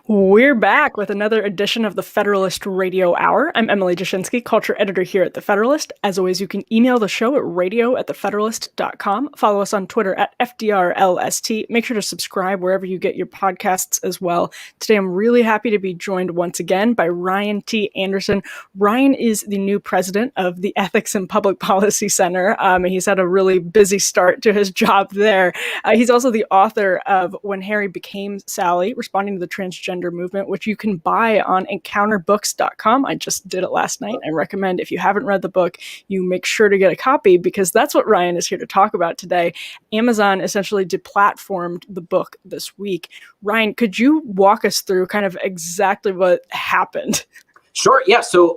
We're back with another edition of the Federalist Radio Hour. I'm Emily Jashinsky, culture editor here at the Federalist. As always, you can email the show at radio@thefederalist.com. Follow us on Twitter at FDRLST. Make sure to subscribe wherever you get your podcasts as well. Today, I'm really happy to be joined once again by Ryan T. Anderson. Ryan is the new president of the Ethics and Public Policy Center. He's had a really busy start to his job there. He's also the author of When Harry Became Sally, Responding to the Transgender Movement, which you can buy on encounterbooks.com. I just did it last night. I recommend, if you haven't read the book, you make sure to get a copy, because that's what Ryan is here to talk about today. Amazon essentially deplatformed the book this week. Ryan, could you walk us through kind of exactly what happened? Sure. Yeah. So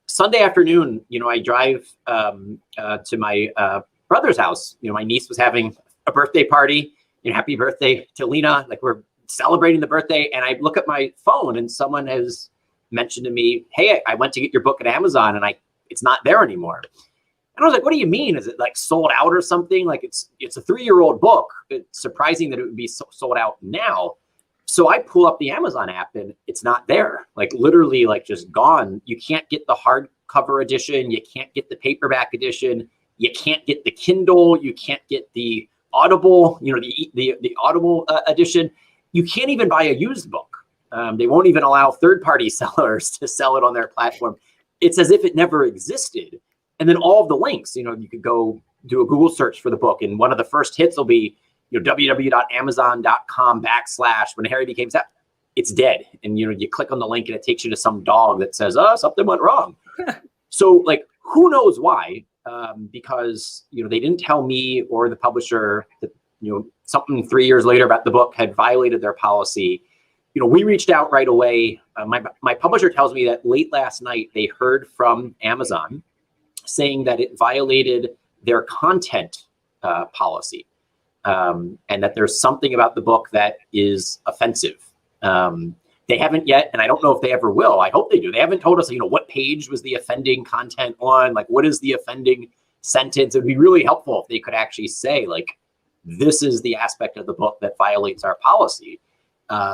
Sunday afternoon, I drive to my brother's house. My niece was having a birthday party. Happy birthday to Lena. Like, we're celebrating the birthday, and I look at my phone and someone has mentioned to me, "Hey, I went to get your book at Amazon and it's not there anymore." And I was like, "What do you mean? Is it like sold out or something? Like, it's a 3-year-old book. It's surprising that it would be sold out now." So I pull up the Amazon app and it's not there. Like, literally, like, just gone. You can't get the hardcover edition. You can't get the paperback edition. You can't get the Kindle. You can't get the Audible, the Audible edition. You can't even buy a used book. They won't even allow third-party sellers to sell it on their platform. It's as if it never existed. And then all of the links, you could go do a Google search for the book, and one of the first hits will be, www.amazon.com/when Harry became Sally. It's dead. And, you click on the link and it takes you to some dog that says, something went wrong. So, like, who knows why? Because, they didn't tell me or the publisher that, something 3 years later about the book had violated their policy. We reached out right away. My publisher tells me that late last night, they heard from Amazon saying that it violated their content policy, and that there's something about the book that is offensive. They haven't yet, and I don't know if they ever will. I hope they do. They haven't told us, what page was the offending content on, like, what is the offending sentence? It would be really helpful if they could actually say, like, this is the aspect of the book that violates our policy.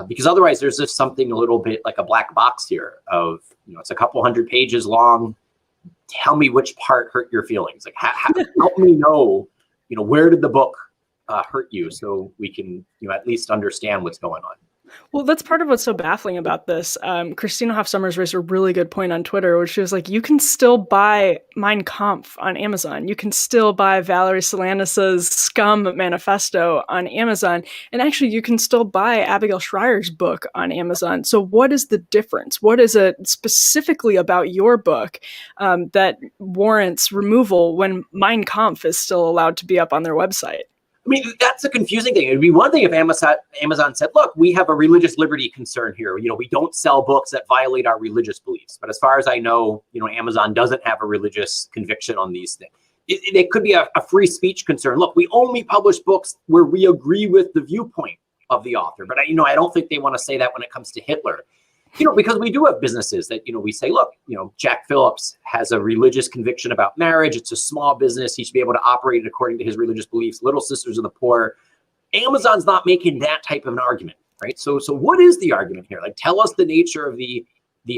Because otherwise there's just something a little bit like a black box here of, it's a couple hundred pages long. Tell me which part hurt your feelings. Like, help me know, where did the book hurt you, so we can, at least understand what's going on. Well, that's part of what's so baffling about this. Christina Hoff Sommers raised a really good point on Twitter, which was like, you can still buy Mein Kampf on Amazon. You can still buy Valerie Solanas' Scum Manifesto on Amazon. And actually, you can still buy Abigail Schreier's book on Amazon. So what is the difference? What is it specifically about your book that warrants removal when Mein Kampf is still allowed to be up on their website? I mean, that's a confusing thing. It'd be one thing if Amazon said, look, we have a religious liberty concern here. We don't sell books that violate our religious beliefs. But as far as I know, Amazon doesn't have a religious conviction on these things. It could be a free speech concern. Look, we only publish books where we agree with the viewpoint of the author. But, I don't think they want to say that when it comes to Hitler. Because we do have businesses that, we say, look, Jack Phillips has a religious conviction about marriage. It's a small business. He should be able to operate it according to his religious beliefs. Little Sisters of the Poor. Amazon's not making that type of an argument, right? So what is the argument here? Like, tell us the nature of the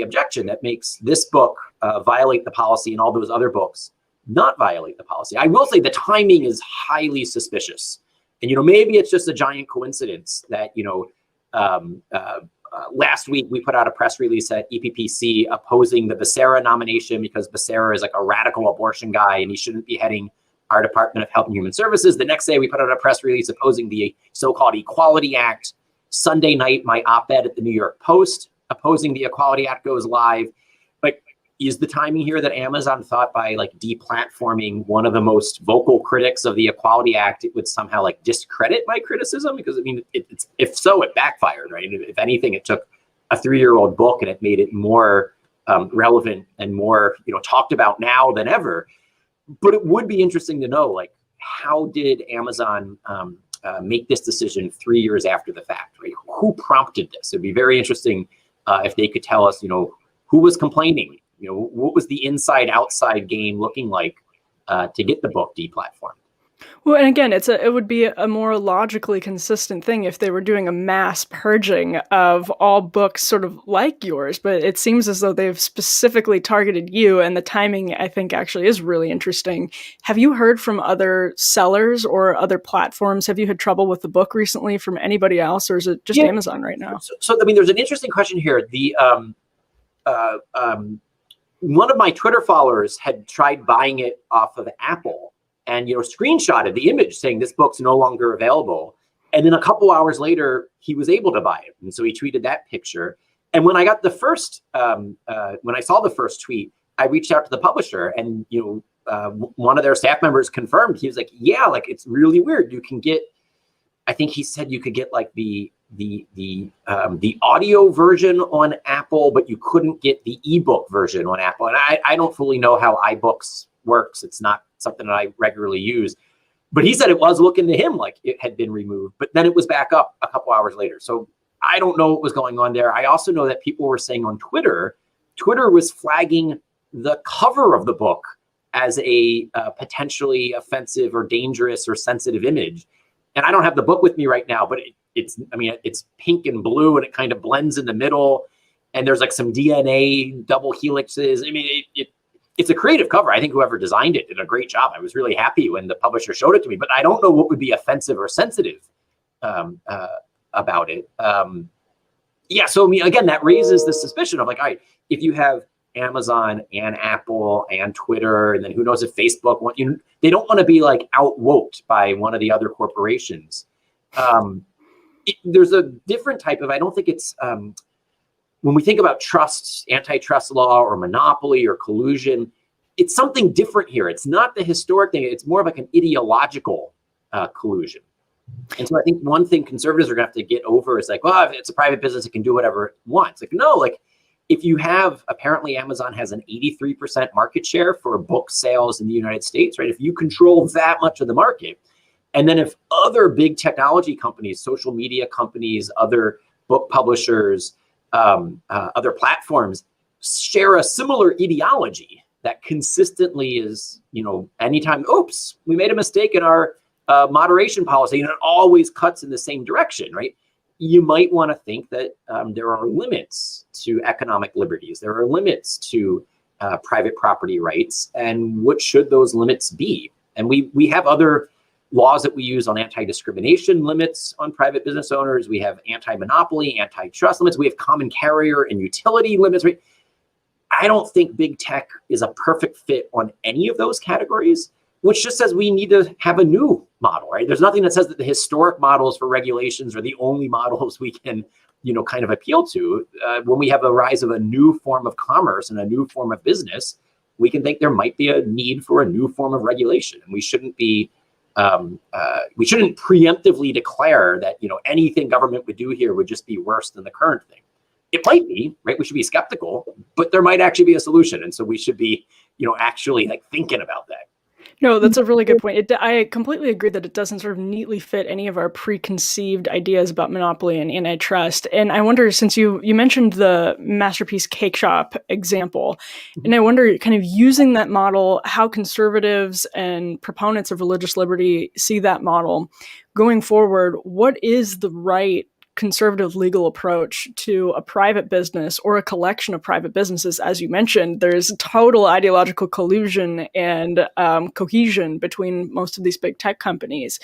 objection that makes this book violate the policy and all those other books not violate the policy. I will say the timing is highly suspicious. And, maybe it's just a giant coincidence that, last week, we put out a press release at EPPC opposing the Becerra nomination because Becerra is like a radical abortion guy and he shouldn't be heading our Department of Health and Human Services. The next day, we put out a press release opposing the so-called Equality Act. Sunday night, my op-ed at the New York Post opposing the Equality Act goes live. Like, is the timing here that Amazon thought by like deplatforming one of the most vocal critics of the Equality Act, it would somehow like discredit my criticism? Because I mean, if so, it backfired, right? If anything, it took a 3-year-old book and it made it more relevant and more, talked about now than ever. But it would be interesting to know, like, how did Amazon make this decision 3 years after the fact, right? Who prompted this? It'd be very interesting if they could tell us, who was complaining. What was the inside-outside game looking like to get the book deplatformed? Well, and again, it would be a more logically consistent thing if they were doing a mass purging of all books sort of like yours, but it seems as though they've specifically targeted you, and the timing, I think, actually is really interesting. Have you heard from other sellers or other platforms? Have you had trouble with the book recently from anybody else, or is it just Yeah. Amazon right now? So I mean, there's an interesting question here. One of my Twitter followers had tried buying it off of Apple, and screenshotted the image saying this book's no longer available. And then a couple hours later, he was able to buy it, and so he tweeted that picture. And when I got the first, when I saw the first tweet, I reached out to the publisher, and one of their staff members confirmed. He was like, "Yeah, like it's really weird. You can get, I think he said you could get like the audio version on Apple, but you couldn't get the ebook version on Apple." And I don't fully know how iBooks works. It's not something that I regularly use, but he said it was looking to him like it had been removed, but then it was back up a couple hours later. So I don't know what was going on there. I also know that people were saying on Twitter was flagging the cover of the book as a potentially offensive or dangerous or sensitive image. And I don't have the book with me right now, but it's pink and blue, and it kind of blends in the middle. And there's like some DNA double helixes. I mean, it's a creative cover. I think whoever designed it did a great job. I was really happy when the publisher showed it to me, but I don't know what would be offensive or sensitive about it. Yeah, so I mean, again, that raises the suspicion of like, all right, if you have Amazon and Apple and Twitter, and then who knows if Facebook they don't want to be like outwoked by one of the other corporations. There's a different type of, I don't think it's, when we think about trust, antitrust law or monopoly or collusion, it's something different here. It's not the historic thing. It's more of like an ideological collusion. And so I think one thing conservatives are going to have to get over is like, well, if it's a private business, it can do whatever it wants. Like, no, like if you have, apparently Amazon has an 83% market share for book sales in the United States, right? If you control that much of the market, and then if other big technology companies, social media companies, other book publishers, other platforms share a similar ideology that consistently is, anytime, oops, we made a mistake in our moderation policy, and it always cuts in the same direction, right? You might want to think that there are limits to economic liberties. There are limits to private property rights, and what should those limits be? And we have other laws that we use on anti-discrimination limits on private business owners. We have anti-monopoly, antitrust limits. We have common carrier and utility limits. Right? I don't think big tech is a perfect fit on any of those categories, which just says we need to have a new model, right? There's nothing that says that the historic models for regulations are the only models we can, kind of appeal to. When we have a rise of a new form of commerce and a new form of business, we can think there might be a need for a new form of regulation. And we shouldn't be, we shouldn't preemptively declare that, anything government would do here would just be worse than the current thing. It might be, right? We should be skeptical, but there might actually be a solution. And so we should be, actually like thinking about that. No, that's a really good point. I completely agree that it doesn't sort of neatly fit any of our preconceived ideas about monopoly and antitrust. And I wonder, since you mentioned the Masterpiece Cake Shop example, and I wonder, kind of using that model, how conservatives and proponents of religious liberty see that model going forward. What is the right conservative legal approach to a private business or a collection of private businesses? As you mentioned, there's total ideological collusion and cohesion between most of these big tech companies.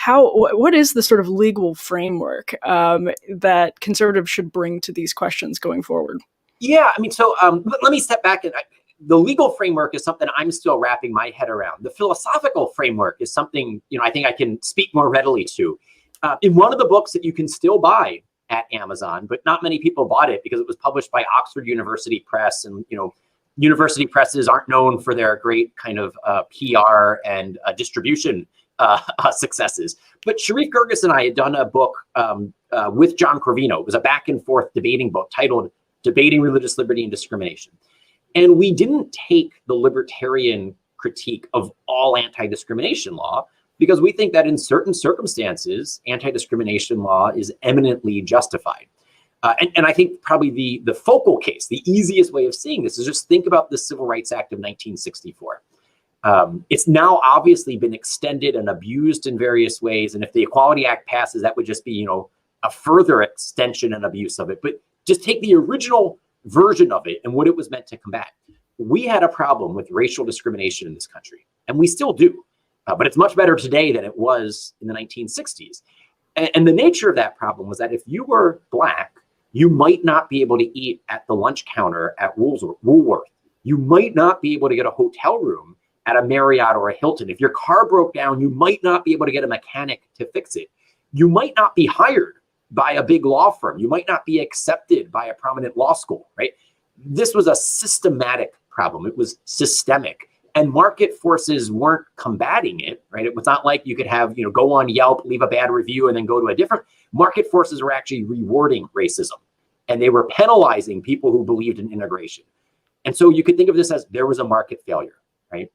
What is the sort of legal framework that conservatives should bring to these questions going forward? Yeah, I mean, so let me step back. And the legal framework is something I'm still wrapping my head around. The philosophical framework is something, I think I can speak more readily to. In one of the books that you can still buy at Amazon, but not many people bought it because it was published by Oxford University Press. And, university presses aren't known for their great kind of PR and distribution successes. But Sharif Girgis and I had done a book with John Corvino. It was a back and forth debating book titled Debating Religious Liberty and Discrimination. And we didn't take the libertarian critique of all anti-discrimination law, because we think that in certain circumstances, anti-discrimination law is eminently justified. And I think probably the focal case, the easiest way of seeing this is just think about the Civil Rights Act of 1964. It's now obviously been extended and abused in various ways. And if the Equality Act passes, that would just be, a further extension and abuse of it. But just take the original version of it and what it was meant to combat. We had a problem with racial discrimination in this country, and we still do. But it's much better today than it was in the 1960s. And the nature of that problem was that if you were Black, you might not be able to eat at the lunch counter at Woolworth. You might not be able to get a hotel room at a Marriott or a Hilton. If your car broke down, you might not be able to get a mechanic to fix it. You might not be hired by a big law firm. You might not be accepted by a prominent law school, right? This was a systematic problem. It was systemic. And market forces weren't combating it, right? It was not like you could have, go on Yelp, leave a bad review, and then go to a different. Market forces were actually rewarding racism, and they were penalizing people who believed in integration. And so you could think of this as there was a market failure, right?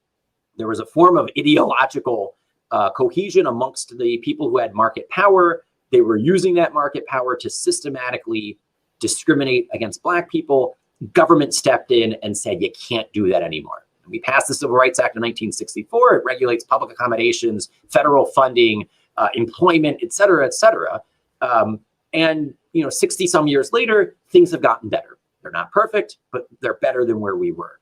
There was a form of ideological cohesion amongst the people who had market power. They were using that market power to systematically discriminate against Black people. Government stepped in and said, you can't do that anymore. We passed the Civil Rights Act in 1964. It regulates public accommodations, federal funding, employment, et cetera, et cetera. And 60 some years later, things have gotten better. They're not perfect, but they're better than where we were.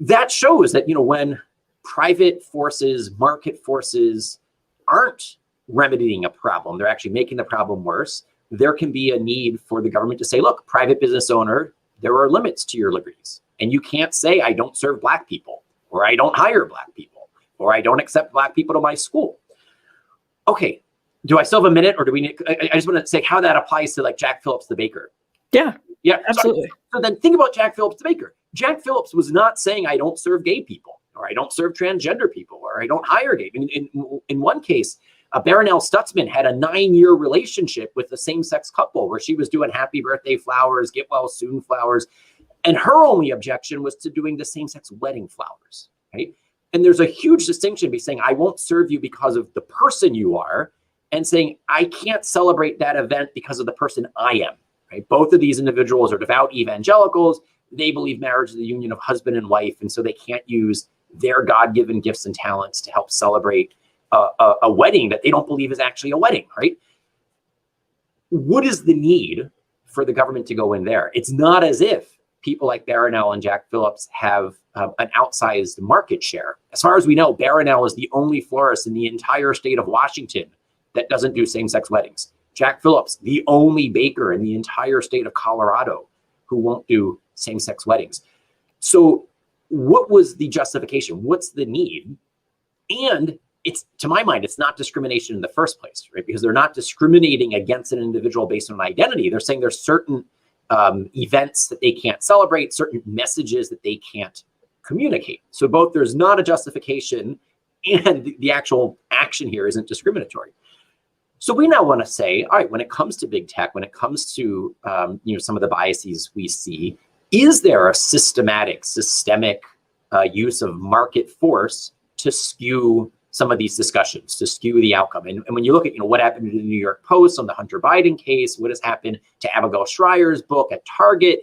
That shows that, when private forces, market forces aren't remedying a problem, they're actually making the problem worse. There can be a need for the government to say, look, private business owner, there are limits to your liberties. And you can't say, I don't serve Black people, or I don't hire Black people, or I don't accept Black people to my school. Okay, do I still have a minute, or do we need, I just want to say how that applies to like Jack Phillips, the baker. Yeah, absolutely. So then think about Jack Phillips, the baker. Jack Phillips was not saying, I don't serve gay people, or I don't serve transgender people, or I don't hire gay. In one case, Baronelle Stutzman had a 9-year relationship with a same-sex couple where she was doing happy birthday flowers, get well soon flowers. And her only objection was to doing the same-sex wedding flowers, right? And there's a huge distinction between saying, I won't serve you because of the person you are, and saying, I can't celebrate that event because of the person I am, right? Both of these individuals are devout evangelicals. They believe marriage is the union of husband and wife, and so they can't use their God-given gifts and talents to help celebrate a wedding that they don't believe is actually a wedding, right? What is the need for the government to go in there? It's not as if people like Baronelle and Jack Phillips have an outsized market share. As far as we know, Baronelle is the only florist in the entire state of Washington that doesn't do same-sex weddings. Jack Phillips, the only baker in the entire state of Colorado who won't do same-sex weddings. So what was the justification? What's the need? And it's, to my mind, it's not discrimination in the first place, right? Because they're not discriminating against an individual based on identity. They're saying there's certain events that they can't celebrate, certain messages that they can't communicate. So both there's not a justification and the actual action here isn't discriminatory. So we now want to say, all right, when it comes to big tech, when it comes to some of the biases we see, is there a systemic use of market force to skew some of these discussions, to skew the outcome? And when you look at what happened to the New York Post on the Hunter Biden case, what has happened to Abigail Schreier's book at Target,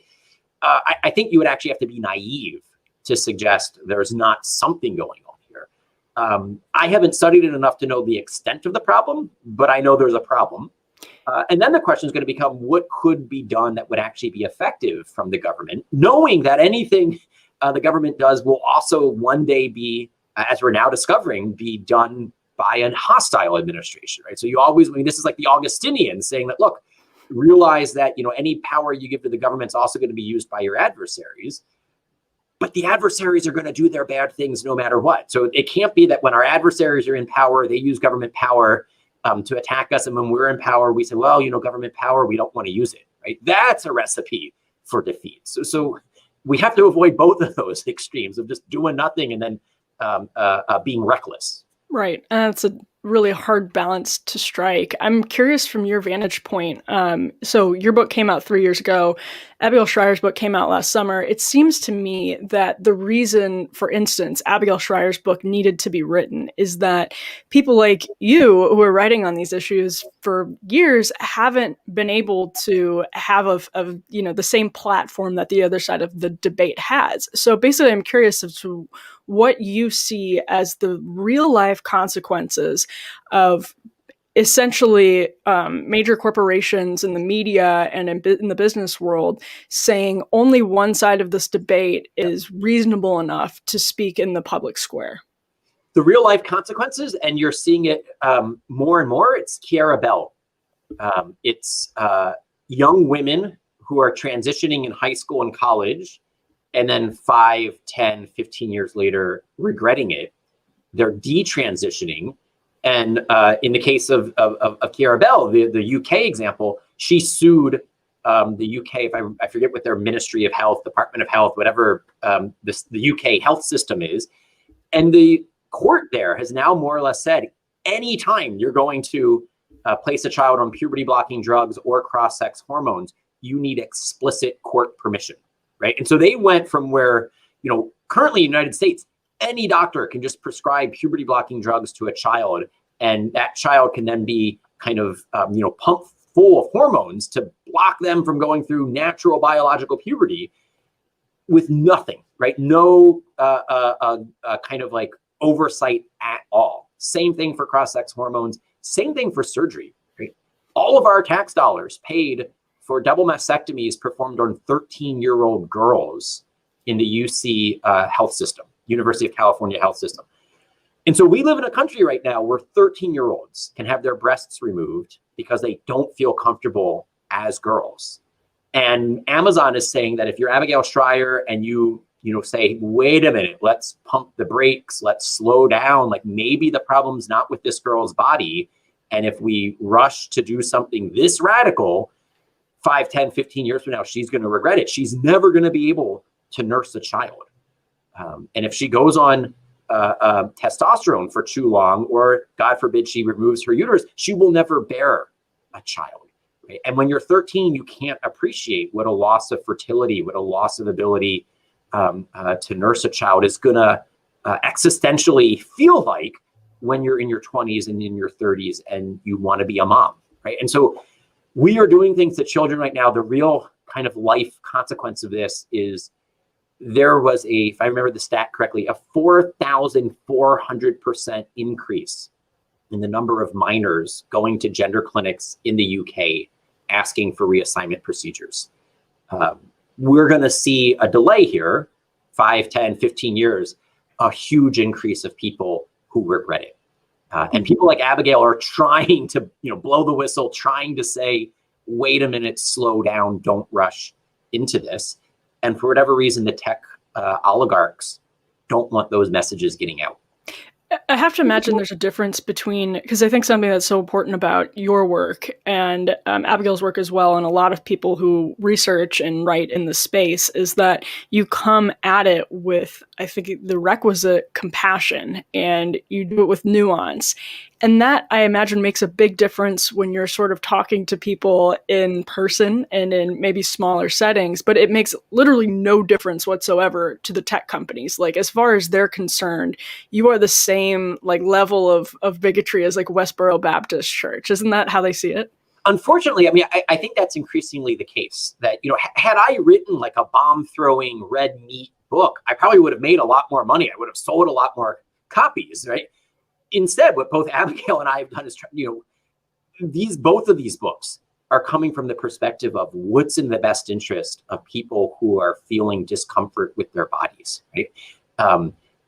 I think you would actually have to be naive to suggest there's not something going on here. I haven't studied it enough to know the extent of the problem, but I know there's a problem. And then the question is going to become, what could be done that would actually be effective from the government, knowing that anything the government does will also one day be, as we're now discovering, be done by a hostile administration, right? So you always, this is like the Augustinians saying that, look, realize that, any power you give to the government is also going to be used by your adversaries, but the adversaries are going to do their bad things no matter what. So it can't be that when our adversaries are in power, they use government power to attack us. And when we're in power, we say, well, government power, we don't want to use it, right? That's a recipe for defeat. So we have to avoid both of those extremes of just doing nothing and then being reckless. Right. And it's a really hard balance to strike. I'm curious from your vantage point. So your book came out 3 years ago. Abigail Shrier's book came out last summer. It seems to me that the reason, for instance, Abigail Shrier's book needed to be written is that people like you who are writing on these issues for years haven't been able to have the same platform that the other side of the debate has. So basically, I'm curious as to what you see as the real life consequences of essentially major corporations in the media and in the business world saying only one side of this debate is reasonable enough to speak in the public square. The real life consequences, and you're seeing it more and more, it's Kiara Bell. It's young women who are transitioning in high school and college, and then 5, 10, 15 years later, regretting it. They're detransitioning. And in the case of Kiara Bell, the UK example, she sued the UK, I forget what their Ministry of Health, Department of Health, whatever the UK health system is. And the court there has now more or less said, anytime you're going to place a child on puberty blocking drugs or cross-sex hormones, you need explicit court permission, right? And so they went from where, currently in the United States, any doctor can just prescribe puberty blocking drugs to a child, and that child can then be kind of, pumped full of hormones to block them from going through natural biological puberty with nothing, right? No kind of like oversight at all. Same thing for cross-sex hormones, same thing for surgery, right? All of our tax dollars paid for double mastectomies performed on 13-year-old girls in the UC health system, University of California health system. And so we live in a country right now where 13-year-olds can have their breasts removed because they don't feel comfortable as girls. And Amazon is saying that if you're Abigail Shrier and you say, wait a minute, let's pump the brakes, let's slow down, like maybe the problem's not with this girl's body. And if we rush to do something this radical, 5, 10, 15 years from now, she's going to regret it. She's never going to be able to nurse a child. And if she goes on testosterone for too long, or God forbid she removes her uterus, she will never bear a child. Right? And when you're 13, you can't appreciate what a loss of fertility, what a loss of ability to nurse a child is going to existentially feel like when you're in your 20s and in your 30s and you want to be a mom, right? And so we are doing things to children right now. The real kind of life consequence of this is there was if I remember the stat correctly, a 4,400% increase in the number of minors going to gender clinics in the UK asking for reassignment procedures. We're going to see a delay here, 5, 10, 15 years, a huge increase of people who regret it. And people like Abigail are trying to, blow the whistle, trying to say, wait a minute, slow down, don't rush into this. And for whatever reason, the tech oligarchs don't want those messages getting out. I have to imagine there's a difference between, because I think something that's so important about your work and Abigail's work as well, and a lot of people who research and write in the space, is that you come at it with, I think, the requisite compassion, and you do it with nuance. And that, I imagine, makes a big difference when you're sort of talking to people in person and in maybe smaller settings, but it makes literally no difference whatsoever to the tech companies. Like, as far as they're concerned, you are the same level of bigotry as Westboro Baptist Church. Isn't that how they see it? Unfortunately, I think that's increasingly the case. That, had I written a bomb-throwing red meat book, I probably would have made a lot more money. I would have sold a lot more copies, right? Instead, what both Abigail and I have done is, both of these books are coming from the perspective of what's in the best interest of people who are feeling discomfort with their bodies, right?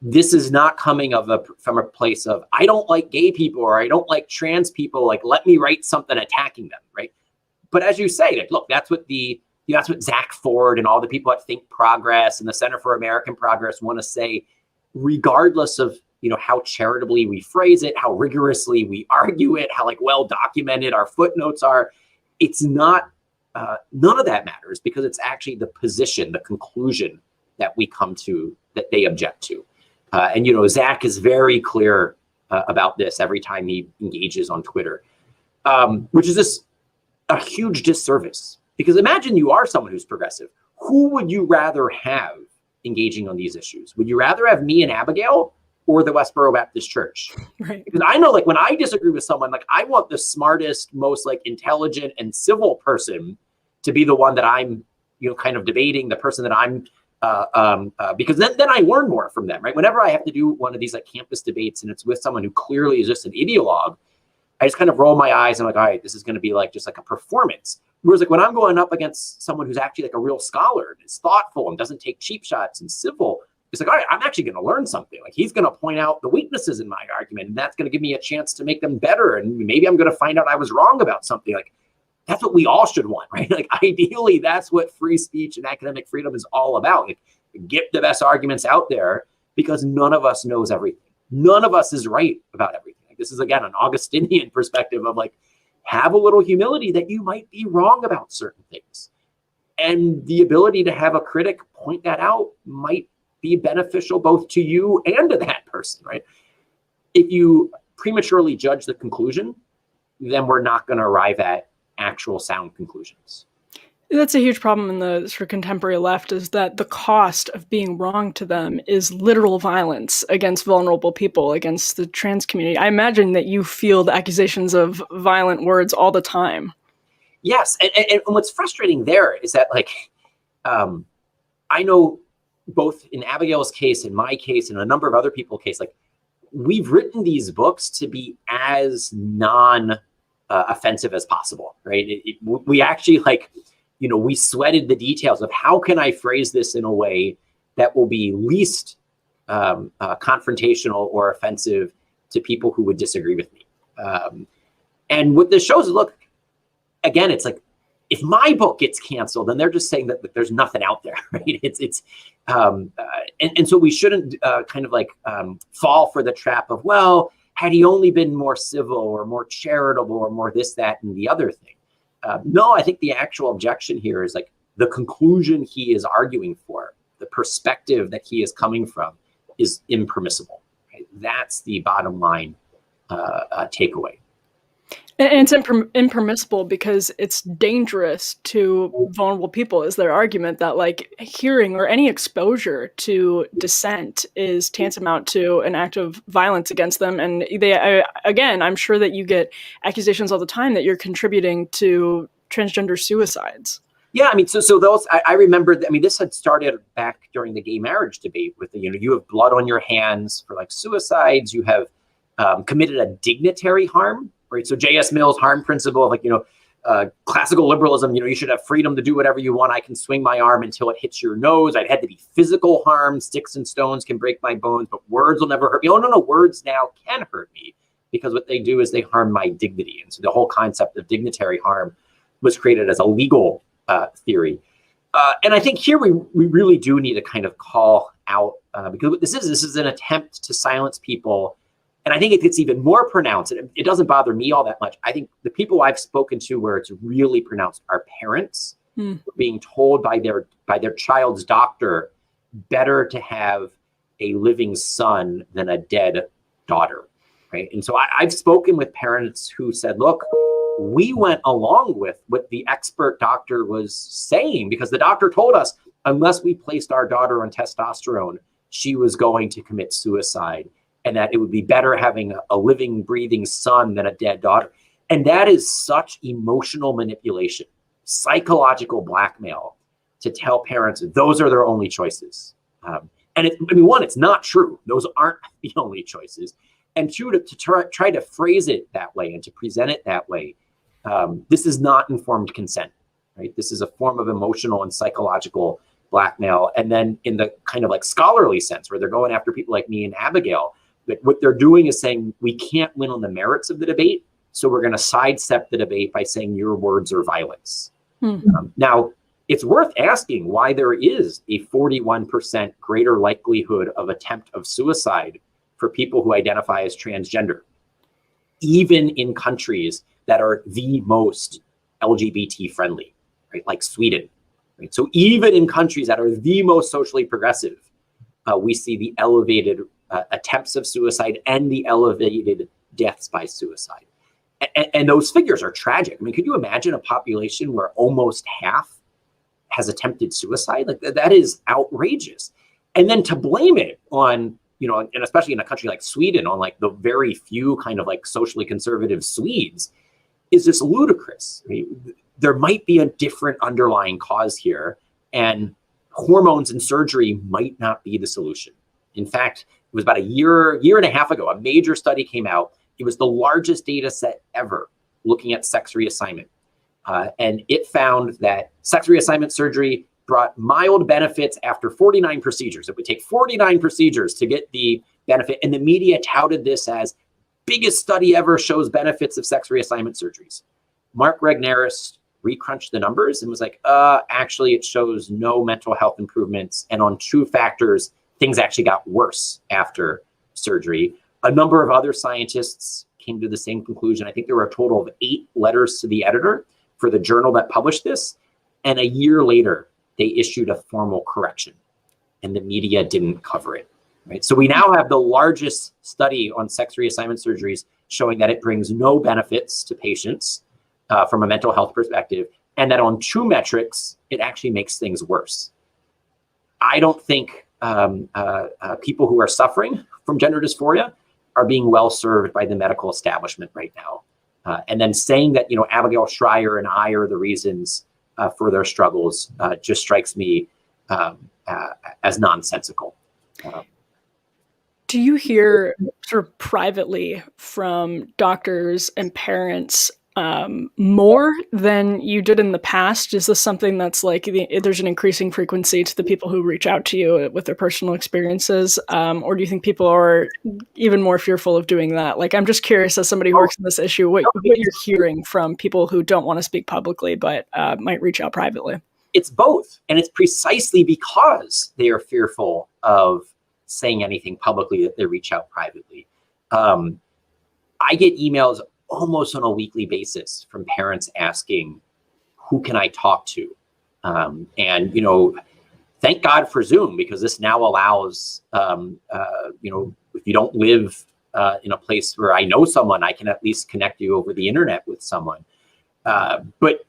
This is not coming from a place of, I don't like gay people or I don't like trans people, let me write something attacking them, right? But as you say, look, that's what Zach Ford and all the people at Think Progress and the Center for American Progress want to say, regardless of how charitably we phrase it, how rigorously we argue it, how well documented our footnotes are. It's not, none of that matters, because it's actually the position, the conclusion that we come to, that they object to. And Zach is very clear about this every time he engages on Twitter, which is just a huge disservice. Because imagine you are someone who's progressive. Who would you rather have engaging on these issues? Would you rather have me and Abigail or the Westboro Baptist Church? Right. Because I know, like, when I disagree with someone, like, I want the smartest, most like intelligent and civil person to be the one that I'm, kind of debating, the person that I'm, because then I learn more from them, right? Whenever I have to do one of these like campus debates and it's with someone who clearly is just an ideologue, I just kind of roll my eyes and I'm like, all right, this is going to be like just like a performance. Whereas like when I'm going up against someone who's actually like a real scholar and is thoughtful and doesn't take cheap shots and civil, it's like, all right, I'm actually going to learn something. Like he's going to point out the weaknesses in my argument, and that's going to give me a chance to make them better. And maybe I'm going to find out I was wrong about something. Like that's what we all should want, right? Like ideally, that's what free speech and academic freedom is all about. Like get the best arguments out there, because none of us knows everything. None of us is right about everything. Like, this is again an Augustinian perspective of like, have a little humility that you might be wrong about certain things. And the ability to have a critic point that out might be beneficial both to you and to that person, right? If you prematurely judge the conclusion, then we're not going to arrive at actual sound conclusions. That's a huge problem in the sort of contemporary left, is that the cost of being wrong to them is literal violence against vulnerable people, against the trans community. I imagine that you field accusations of violent words all the time. Yes. And what's frustrating there is that, like, I know both in Abigail's case, in my case, and a number of other people's case, like, we've written these books to be as non-offensive as possible, right? We actually, like, we sweated the details of how can I phrase this in a way that will be least confrontational or offensive to people who would disagree with me. And what this shows is, look, again, it's like, if my book gets canceled, then they're just saying that there's nothing out there, right? And so we shouldn't kind of like fall for the trap of, well, had he only been more civil or more charitable or more this, that, and the other thing. No, I think the actual objection here is like the conclusion he is arguing for, the perspective that he is coming from is impermissible. Right? That's the bottom line takeaway. And it's impermissible because it's dangerous to vulnerable people, is their argument, that like hearing or any exposure to dissent is tantamount to an act of violence against them. And again, I'm sure that you get accusations all the time that you're contributing to transgender suicides. Yeah, I mean, so those, I remember, this had started back during the gay marriage debate with you have blood on your hands for like suicides, you have committed a dignitary harm. Right. So J.S. Mill's harm principle of like, classical liberalism, you should have freedom to do whatever you want. I can swing my arm until it hits your nose. I'd had to be physical harm. Sticks and stones can break my bones, but words will never hurt me. Oh, no, words now can hurt me, because what they do is they harm my dignity. And so the whole concept of dignitary harm was created as a legal theory. And I think here we really do need to kind of call out, because what this is an attempt to silence people. And I think it gets even more pronounced. It doesn't bother me all that much. I think the people I've spoken to where it's really pronounced are parents being told by their child's doctor, better to have a living son than a dead daughter, right? And so I've spoken with parents who said, look, we went along with what the expert doctor was saying, because the doctor told us unless we placed our daughter on testosterone, she was going to commit suicide. And that it would be better having a living, breathing son than a dead daughter. And that is such emotional manipulation, psychological blackmail, to tell parents that those are their only choices. And one, it's not true. Those aren't the only choices. And two, to try to phrase it that way and to present it that way, this is not informed consent, right? This is a form of emotional and psychological blackmail. And then in the kind of like scholarly sense, where they're going after people like me and Abigail, what they're doing is saying, we can't win on the merits of the debate, so we're going to sidestep the debate by saying your words are violence. Now, it's worth asking why there is a 41% greater likelihood of attempt of suicide for people who identify as transgender, even in countries that are the most LGBT friendly, right? Like Sweden, right? So even in countries that are the most socially progressive, we see the elevated attempts of suicide and the elevated deaths by suicide. And those figures are tragic. I mean, could you imagine a population where almost half has attempted suicide? Like that is outrageous. And then to blame it on, and especially in a country like Sweden, on like the very few kind of like socially conservative Swedes is just ludicrous. I mean, there might be a different underlying cause here, and hormones and surgery might not be the solution. In fact, it was about a year and a half ago, a major study came out. It was the largest data set ever looking at sex reassignment. And it found that sex reassignment surgery brought mild benefits after 49 procedures. It would take 49 procedures to get the benefit. And the media touted this as biggest study ever, shows benefits of sex reassignment surgeries. Mark Regnerus recrunched the numbers and was like, actually, it shows no mental health improvements. And on 2 factors, things actually got worse after surgery. A number of other scientists came to the same conclusion. I think there were a total of 8 letters to the editor for the journal that published this. And a year later, they issued a formal correction and the media didn't cover it. Right? So we now have the largest study on sex reassignment surgeries showing that it brings no benefits to patients from a mental health perspective, and that on 2 metrics, it actually makes things worse. I don't think people who are suffering from gender dysphoria are being well served by the medical establishment right now. And then saying that, Abigail Schreier and I are the reasons for their struggles just strikes me as nonsensical. Do you hear sort of privately from doctors and parents more than you did in the past? Is this something that's like there's an increasing frequency to the people who reach out to you with their personal experiences? Or do you think people are even more fearful of doing that? Like, I'm just curious, as somebody who works in this issue, what you're hearing from people who don't want to speak publicly but might reach out privately. It's both. And it's precisely because they are fearful of saying anything publicly that they reach out privately. I get emails almost on a weekly basis from parents asking, who can I talk to? And, thank God for Zoom, because this now allows, if you don't live in a place where I know someone, I can at least connect you over the internet with someone. But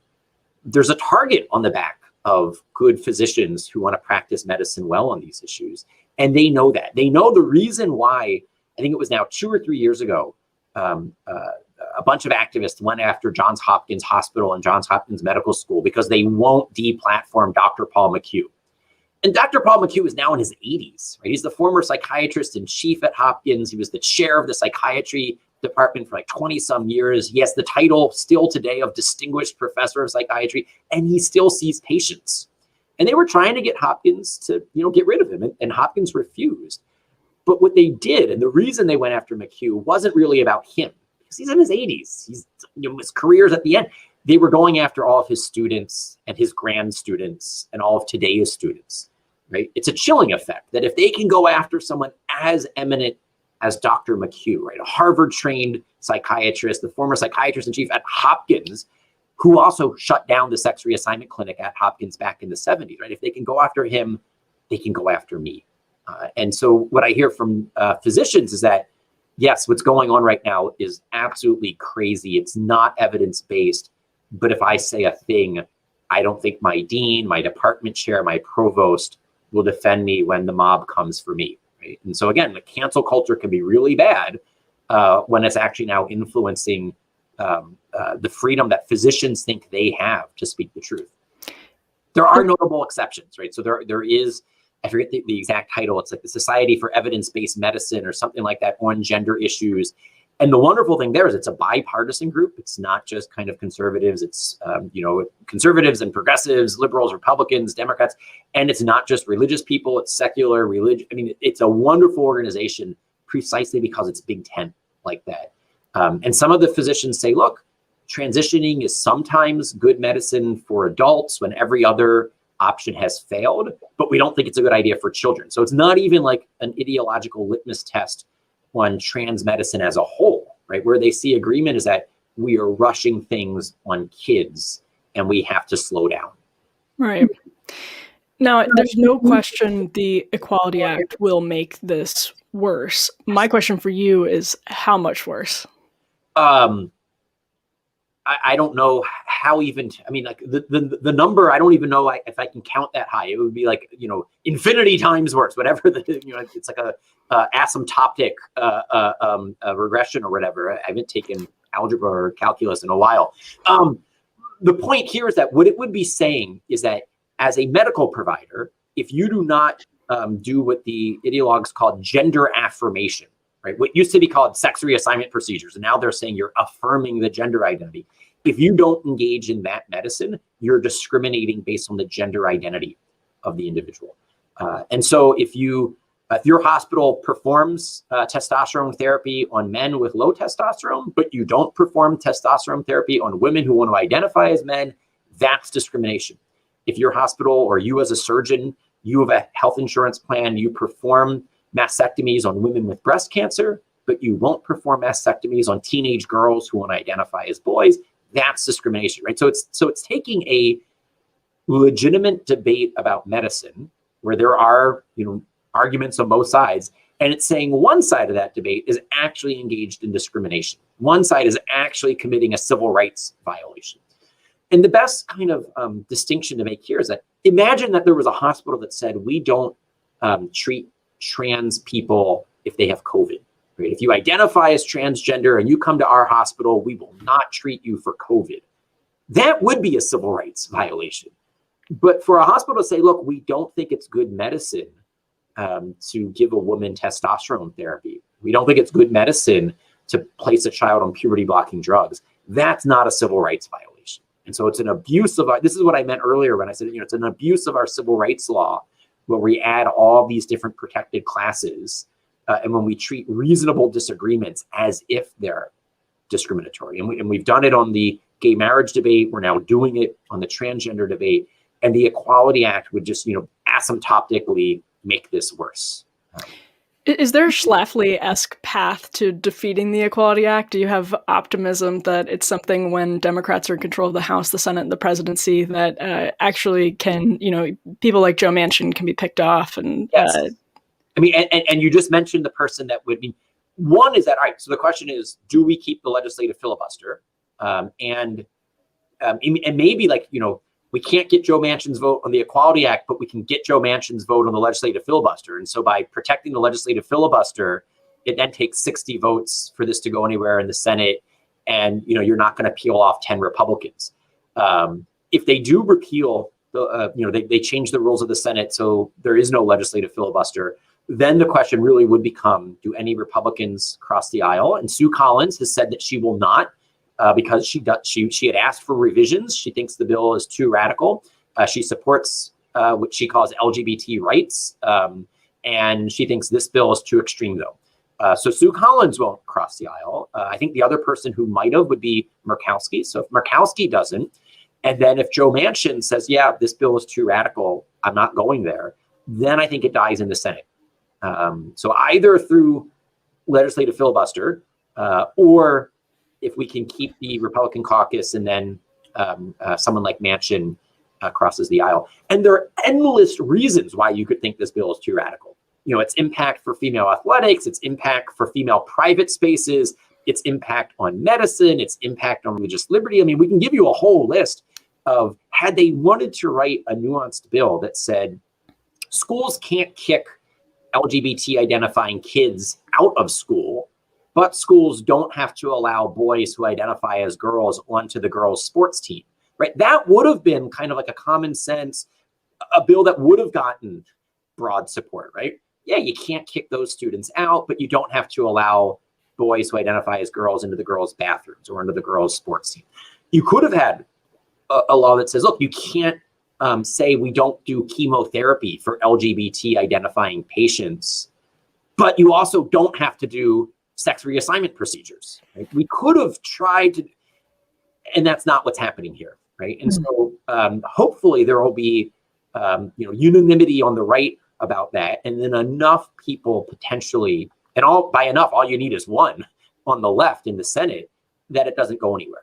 there's a target on the back of good physicians who want to practice medicine well on these issues. And they know that. They know the reason why, I think it was now 2 or 3 years ago, a bunch of activists went after Johns Hopkins Hospital and Johns Hopkins Medical School because they won't deplatform Dr. Paul McHugh. And Dr. Paul McHugh is now in his 80s, right? He's the former psychiatrist in chief at Hopkins. He was the chair of the psychiatry department for like 20 some years. He has the title still today of Distinguished Professor of Psychiatry, and he still sees patients. And they were trying to get Hopkins to, get rid of him, and Hopkins refused. But what they did, and the reason they went after McHugh, wasn't really about him, because he's in his 80s. His career's at the end. They were going after all of his students and his grand students and all of today's students, right? It's a chilling effect that if they can go after someone as eminent as Dr. McHugh, right, a Harvard-trained psychiatrist, the former psychiatrist in chief at Hopkins, who also shut down the sex reassignment clinic at Hopkins back in the 70s, right? If they can go after him, they can go after me. And so what I hear from physicians is that, yes, what's going on right now is absolutely crazy. It's not evidence-based. But if I say a thing, I don't think my dean, my department chair, my provost will defend me when the mob comes for me. Right? And so again, the cancel culture can be really bad when it's actually now influencing the freedom that physicians think they have to speak the truth. There are notable exceptions, right? So there is, I forget the exact title. It's like the Society for Evidence-Based Medicine or something like that on gender issues. And the wonderful thing there is it's a bipartisan group. It's not just kind of conservatives. It's, conservatives and progressives, liberals, Republicans, Democrats. And it's not just religious people. It's secular, religion. I mean, it's a wonderful organization precisely because it's Big Tent like that. And some of the physicians say, look, transitioning is sometimes good medicine for adults when every other option has failed, but we don't think it's a good idea for children. So it's not even like an ideological litmus test on trans medicine as a whole, right? Where they see agreement is that we are rushing things on kids and we have to slow down. Right. Now, there's no question the Equality Act will make this worse. My question for you is, how much worse? I don't know how even, I mean, like the number, I don't even know if I can count that high. It would be like, infinity times worse, whatever it's like a asymptotic regression or whatever. I haven't taken algebra or calculus in a while. The point here is that what it would be saying is that as a medical provider, if you do not do what the ideologues call gender affirmation, right? What used to be called sex reassignment procedures, and now they're saying you're affirming the gender identity. If you don't engage in that medicine, you're discriminating based on the gender identity of the individual. And so if your hospital performs testosterone therapy on men with low testosterone, but you don't perform testosterone therapy on women who want to identify as men, that's discrimination. If your hospital or you as a surgeon, you have a health insurance plan, you perform mastectomies on women with breast cancer, but you won't perform mastectomies on teenage girls who want to identify as boys, that's discrimination, right? So it's taking a legitimate debate about medicine where there are, arguments on both sides, and it's saying one side of that debate is actually engaged in discrimination. One side is actually committing a civil rights violation. And the best kind of distinction to make here is that imagine that there was a hospital that said, we don't treat trans people if they have COVID. Right? If you identify as transgender and you come to our hospital, we will not treat you for COVID. That would be a civil rights violation. But for a hospital to say, look, we don't think it's good medicine to give a woman testosterone therapy. We don't think it's good medicine to place a child on puberty blocking drugs. That's not a civil rights violation. And so it's an abuse of this is what I meant earlier when I said, it's an abuse of our civil rights law where we add all these different protected classes and when we treat reasonable disagreements as if they're discriminatory. And we've done it on the gay marriage debate. We're now doing it on the transgender debate. And the Equality Act would just, asymptotically make this worse. Is there a Schlafly-esque path to defeating the Equality Act? Do you have optimism that it's something when Democrats are in control of the House, the Senate, and the presidency that actually can, people like Joe Manchin can be picked off? And yes. I mean, and you just mentioned the person that would be, one is that, all right, so the question is, do we keep the legislative filibuster? And maybe we can't get Joe Manchin's vote on the Equality Act, but we can get Joe Manchin's vote on the legislative filibuster. And so by protecting the legislative filibuster, it then takes 60 votes for this to go anywhere in the Senate. And, you're not going to peel off 10 Republicans. If they do repeal, they change the rules of the Senate, so there is no legislative filibuster, then the question really would become, do any Republicans cross the aisle? And Sue Collins has said that she will not. Because she had asked for revisions. She thinks the bill is too radical. She supports what she calls LGBT rights, and she thinks this bill is too extreme, though. So Sue Collins won't cross the aisle. I think the other person who might have would be Murkowski. So if Murkowski doesn't, and then if Joe Manchin says, yeah, this bill is too radical, I'm not going there, then I think it dies in the Senate. So either through legislative filibuster or if we can keep the Republican caucus and then someone like Manchin crosses the aisle. And there are endless reasons why you could think this bill is too radical. Its impact for female athletics, its impact for female private spaces, its impact on medicine, its impact on religious liberty. I mean, we can give you a whole list of, had they wanted to write a nuanced bill that said schools can't kick LGBT identifying kids out of school, but schools don't have to allow boys who identify as girls onto the girls' sports team, right? That would have been kind of like a common sense, a bill that would have gotten broad support, right? Yeah, you can't kick those students out, but you don't have to allow boys who identify as girls into the girls' bathrooms or into the girls' sports team. You could have had a law that says, look, you can't say we don't do chemotherapy for LGBT identifying patients, but you also don't have to do sex reassignment procedures. Right? We could have tried to, and that's not what's happening here, right? And so hopefully there will be unanimity on the right about that, and then enough people potentially, and by enough, all you need is one on the left in the Senate, that it doesn't go anywhere.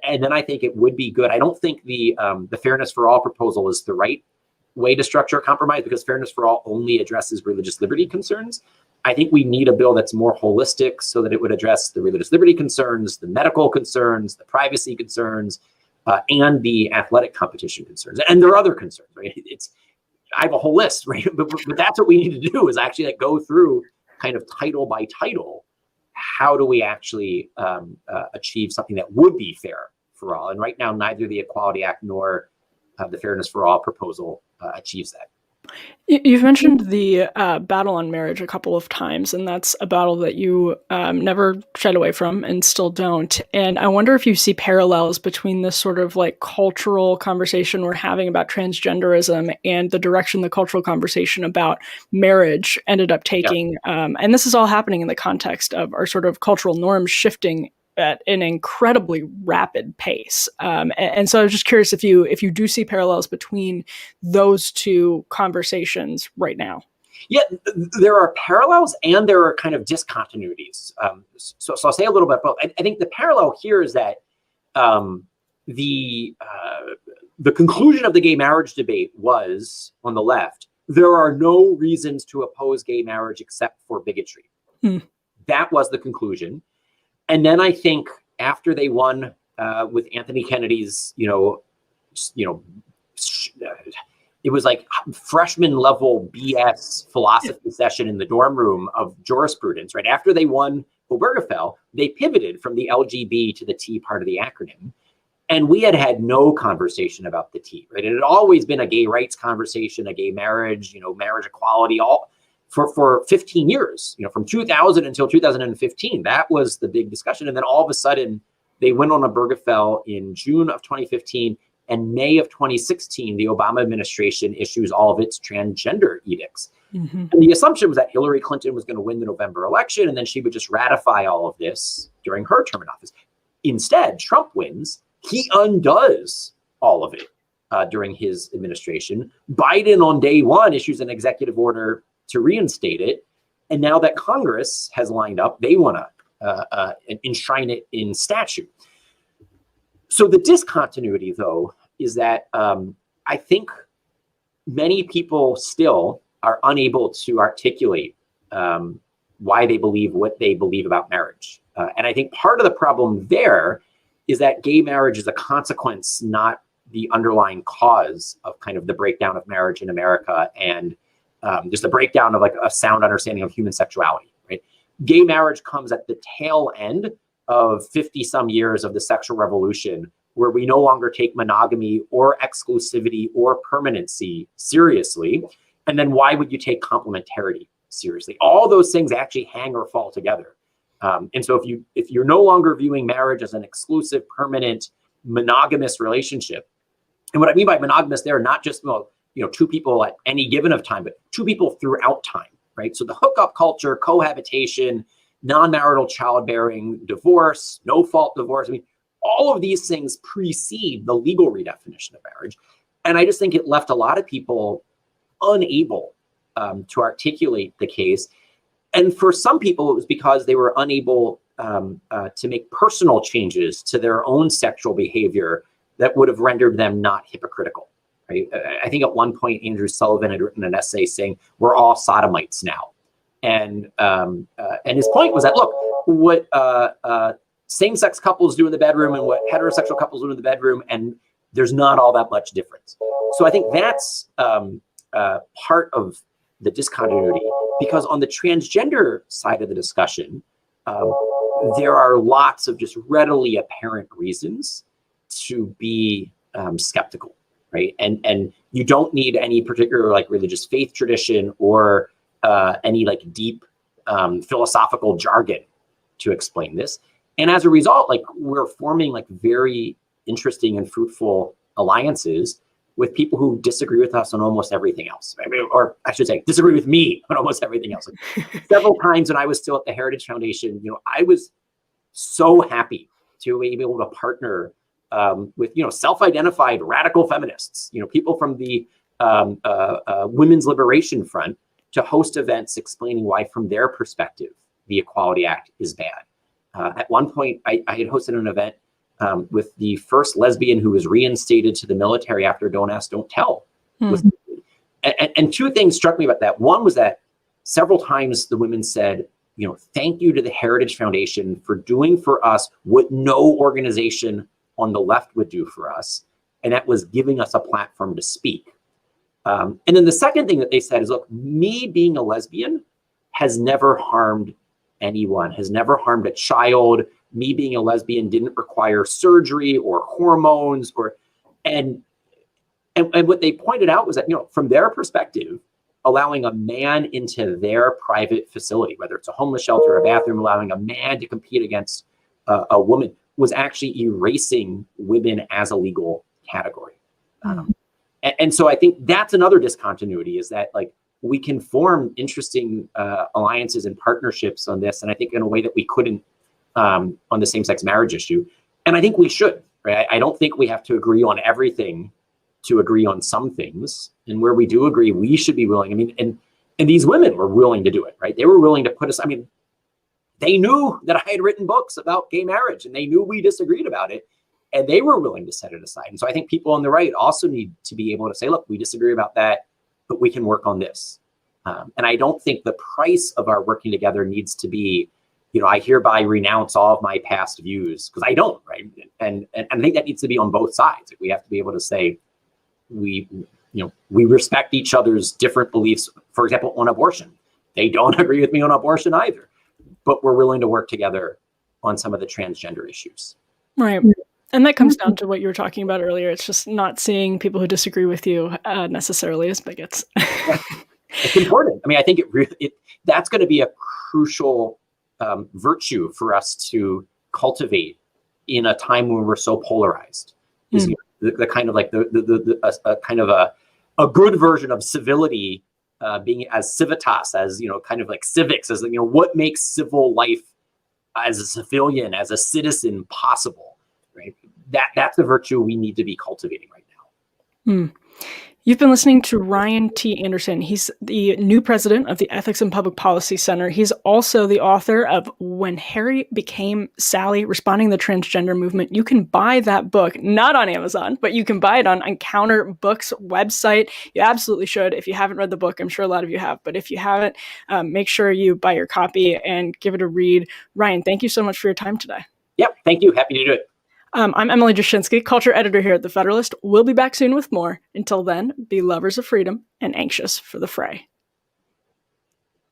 And then I think it would be good. I don't think the Fairness for All proposal is the right way to structure a compromise, because Fairness for All only addresses religious liberty concerns. I think we need a bill that's more holistic so that it would address the religious liberty concerns, the medical concerns, the privacy concerns, and the athletic competition concerns. And there are other concerns, right? I have a whole list, right? But that's what we need to do, is actually like go through kind of title by title. How do we actually achieve something that would be fair for all? And right now, neither the Equality Act nor the Fairness for All proposal achieves that. You've mentioned the battle on marriage a couple of times, and that's a battle that you never shied away from and still don't. And I wonder if you see parallels between this sort of like cultural conversation we're having about transgenderism and the direction the cultural conversation about marriage ended up taking. Yeah. And this is all happening in the context of our sort of cultural norms shifting at an incredibly rapid pace. And so I was just curious if you do see parallels between those two conversations right now. Yeah, there are parallels and there are kind of discontinuities. So I'll say a little bit about both. I think the parallel here is that the conclusion of the gay marriage debate was, on the left, there are no reasons to oppose gay marriage except for bigotry. That was the conclusion. And then I think after they won with Anthony Kennedy's, it was like freshman level BS philosophy session in the dorm room of jurisprudence, right? After they won Obergefell, they pivoted from the LGB to the T part of the acronym. And we had no conversation about the T, right? It had always been a gay rights conversation, a gay marriage, marriage equality, all for 15 years, from 2000 until 2015. That was the big discussion. And then all of a sudden, they went on Obergefell in June of 2015, and May of 2016, the Obama administration issues all of its transgender edicts. And the assumption was that Hillary Clinton was going to win the November election, and then she would just ratify all of this during her term in office. Instead, Trump wins. He undoes all of it during his administration. Biden on day one issues an executive order to reinstate it. And now that Congress has lined up, they want to enshrine it in statute. So the discontinuity, though, is that I think many people still are unable to articulate why they believe what they believe about marriage. And I think part of the problem there is that gay marriage is a consequence, not the underlying cause of kind of the breakdown of marriage in America and just a breakdown of like a sound understanding of human sexuality, right? Gay marriage comes at the tail end of 50 some years of the sexual revolution, where we no longer take monogamy or exclusivity or permanency seriously. And then why would you take complementarity seriously? All those things actually hang or fall together. And so if you're no longer viewing marriage as an exclusive, permanent, monogamous relationship, and what I mean by monogamous there, not just two people at any given of time, but two people throughout time, right? So the hookup culture, cohabitation, non-marital childbearing, divorce, no-fault divorce. I mean, all of these things precede the legal redefinition of marriage. And I just think it left a lot of people unable to articulate the case. And for some people, it was because they were unable to make personal changes to their own sexual behavior that would have rendered them not hypocritical. Right? I think at one point, Andrew Sullivan had written an essay saying, we're all sodomites now. And his point was that, look, what same-sex couples do in the bedroom and what heterosexual couples do in the bedroom, and there's not all that much difference. So I think that's part of the discontinuity, because on the transgender side of the discussion, there are lots of just readily apparent reasons to be skeptical. Right. And you don't need any particular like religious faith tradition or any like deep philosophical jargon to explain this. And as a result, like we're forming like very interesting and fruitful alliances with people who disagree with us on almost everything else. I mean, or I should say, disagree with me on almost everything else. Like, several times when I was still at the Heritage Foundation, I was so happy to be able to partner with self-identified radical feminists, people from the Women's Liberation Front, to host events explaining why, from their perspective, the Equality Act is bad. At one point, I had hosted an event with the first lesbian who was reinstated to the military after Don't Ask, Don't Tell. And two things struck me about that. One was that several times the women said, thank you to the Heritage Foundation for doing for us what no organization on the left would do for us. And that was giving us a platform to speak. And then the second thing that they said is, look, me being a lesbian has never harmed anyone, has never harmed a child. Me being a lesbian didn't require surgery or hormones and what they pointed out was that, from their perspective, allowing a man into their private facility, whether it's a homeless shelter, a bathroom, allowing a man to compete against a woman was actually erasing women as a legal category. And so I think that's another discontinuity, is that like we can form interesting alliances and partnerships on this. And I think in a way that we couldn't on the same-sex marriage issue. And I think we should, right? I don't think we have to agree on everything to agree on some things. And where we do agree, we should be willing. I mean, and these women were willing to do it, right? They were willing to put us, they knew that I had written books about gay marriage and they knew we disagreed about it. And they were willing to set it aside. And so I think people on the right also need to be able to say, look, we disagree about that, but we can work on this. And I don't think the price of our working together needs to be, I hereby renounce all of my past views, because I don't, right? And I think that needs to be on both sides. Like, we have to be able to say we respect each other's different beliefs. For example, on abortion, they don't agree with me on abortion either, but we're willing to work together on some of the transgender issues. Right. And that comes down to what you were talking about earlier. It's just not seeing people who disagree with you necessarily as bigots. Yeah. It's important. I think that's going to be a crucial virtue for us to cultivate in a time when we're so polarized. Is the kind of like a kind of a good version of civility being as civitas, as kind of like civics, as what makes civil life as a civilian, as a citizen possible, right? That's the virtue we need to be cultivating right now. You've been listening to Ryan T. Anderson. He's the new president of the Ethics and Public Policy Center. He's also the author of When Harry Became Sally, Responding to the Transgender Movement. You can buy that book, not on Amazon, but you can buy it on Encounter Books website. You absolutely should. If you haven't read the book, I'm sure a lot of you have, but if you haven't, make sure you buy your copy and give it a read. Ryan, thank you so much for your time today. Yep, thank you. Happy to do it. I'm Emily Jashinsky, culture editor here at The Federalist. We'll be back soon with more. Until then, be lovers of freedom and anxious for the fray.